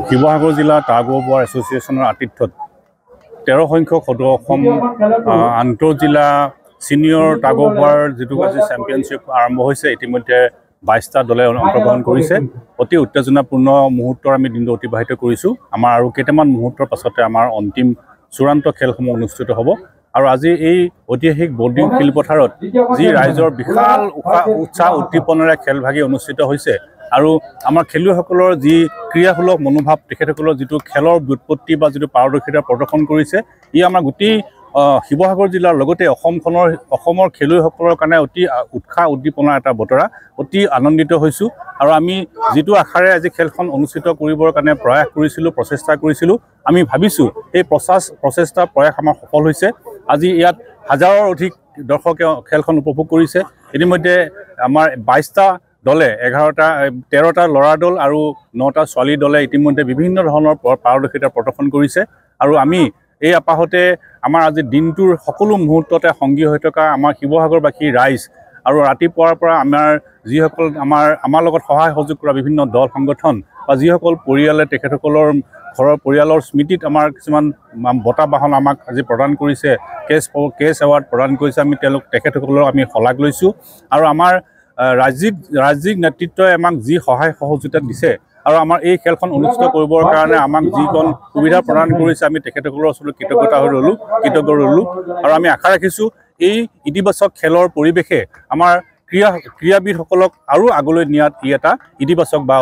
শিৱসাগৰ জিলা tug of war এছ'চিয়েশ্যনৰ আতিথ্যত 13 সংখ্যক সদৌ অসম আন্তঃজিলা ছিনিয়ৰ টাগ অফ ৱাৰ যিটো আছে চেম্পিয়নশ্বিপ আৰম্ভ হৈছে। ইতিমধ্যে 22টা দলে অংশগ্ৰহণ কৰিছে। অতি উত্তেজনাপূৰ্ণ মুহূৰ্তৰ আমি দিনটো অতিবাহিত কৰিছোঁ। আমাৰ আৰু কেইটামান মুহূৰ্তৰ পাছতে আমাৰ অন্তিম চূড়ান্ত খেলসমূহ অনুষ্ঠিত হ'ব। আৰু আজি এই ঐতিহাসিক বৰ্ডিং খেলপথাৰত যি ৰাইজৰ বিশাল উৎসাহ উদ্দীপনাৰে খেলভাগি অনুষ্ঠিত হৈছে আৰু আমাৰ খেলুৱৈসকলৰ যি ক্ৰীড়াসুলভ মনোভাৱ, তেখেতসকলৰ যিটো খেলৰ ব্যুৎপত্তি বা যিটো পাৰদৰ্শিতা প্ৰদৰ্শন কৰিছে, ই আমাৰ গোটেই শিৱসাগৰ জিলাৰ লগতে অসমৰ খেলুৱৈসকলৰ কাৰণে অতি উৎসাহ উদ্দীপনাৰ এটা বতৰা। অতি আনন্দিত হৈছোঁ আৰু আমি যিটো আশাৰে আজি খেলখন অনুষ্ঠিত কৰিবৰ কাৰণে প্ৰচেষ্টা কৰিছিলোঁ, আমি ভাবিছোঁ এই প্ৰচেষ্টা প্ৰয়াস আমাৰ সফল হৈছে। আজি ইয়াত হাজাৰৰ অধিক দৰ্শকে খেলখন উপভোগ কৰিছে। ইতিমধ্যে আমাৰ 22টা দলে 13টা ল'ৰা দল আৰু 9টা ছোৱালী দলে ইতিমধ্যে বিভিন্ন ধৰণৰ পাৰদৰ্শিতা প্ৰদৰ্শন কৰিছে। আৰু আমি এই আপাহতে আমাৰ আজি দিনটোৰ সকলো মুহূৰ্ততে সংগী হৈ থকা আমাৰ শিৱসাগৰবাসী ৰাইজ আৰু ৰাতিপুৱাৰ পৰা আমাৰ যিসকল আমাৰ লগত সহায় সহযোগ কৰা বিভিন্ন দল সংগঠন বা যিসকল পৰিয়ালে তেখেতসকলৰ ঘৰৰ পৰিয়ালৰ স্মৃতিত আমাৰ কিছুমান বঁটা বাহন আমাক আজি প্ৰদান কৰিছে, কেছ এৱাৰ্ড প্ৰদান কৰিছে। আমি তেখেতসকলক আমি শলাগ লৈছোঁ। আৰু আমাৰ ৰাজ্যিক নেতৃত্বই আমাক যি সহায় সহযোগিতা দিছে আৰু আমাৰ এই খেলখন অনুষ্ঠিত কৰিবৰ কাৰণে আমাক যিকণ সুবিধা প্ৰদান কৰিছে, আমি তেখেতসকলৰ ওচৰত কৃতজ্ঞ ৰ'লোঁ। আৰু আমি আশা ৰাখিছোঁ এই ইতিবাচক খেলৰ পৰিৱেশে আমাৰ ক্ৰীড়াবিদসকলক আৰু আগলৈ নিয়াত ই এটা ইতিবাচক বা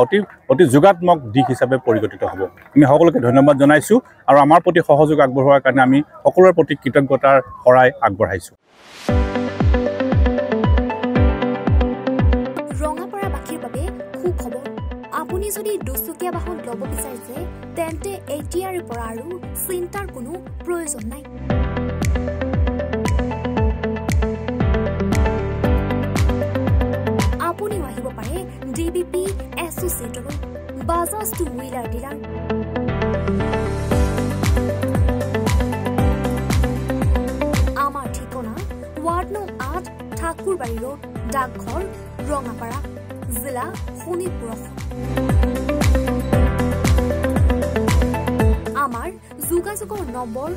অতি যোগাত্মক দিশ হিচাপে পৰিগণিত হ'ব। আমি সকলোকে ধন্যবাদ জনাইছোঁ আৰু আমাৰ প্ৰতি সহযোগ আগবঢ়োৱাৰ কাৰণে আমি সকলোৰে প্ৰতি কৃতজ্ঞতাৰ শৰাই আগবঢ়াইছোঁ। ৰঙাপাৰাবাসীৰ বাবে সুখবৰ। আপুনি যদি দুচকীয়া বাহন ল'ব বিচাৰিছে তেন্তে এতিয়াৰে পৰা আৰু চিন্তাৰ কোনো প্ৰয়োজন নাই। আপুনিও আহিব পাৰে DBP এছ'চিয়েটলৈ, বাজাজ টু হুইলাৰ ডিলাৰ। আমাৰ ঠিকনা ৱাৰ্ড নং 8 ঠাকুৰবাৰী ৰোড, ডাকঘৰ, ৰঙাপাৰা, জিলা শোণিতপুৰ। আমাৰ যোগাযোগৰ নম্বৰ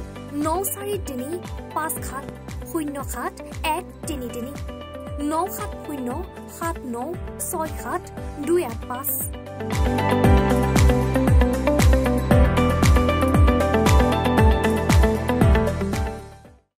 9435707133 9707967285285।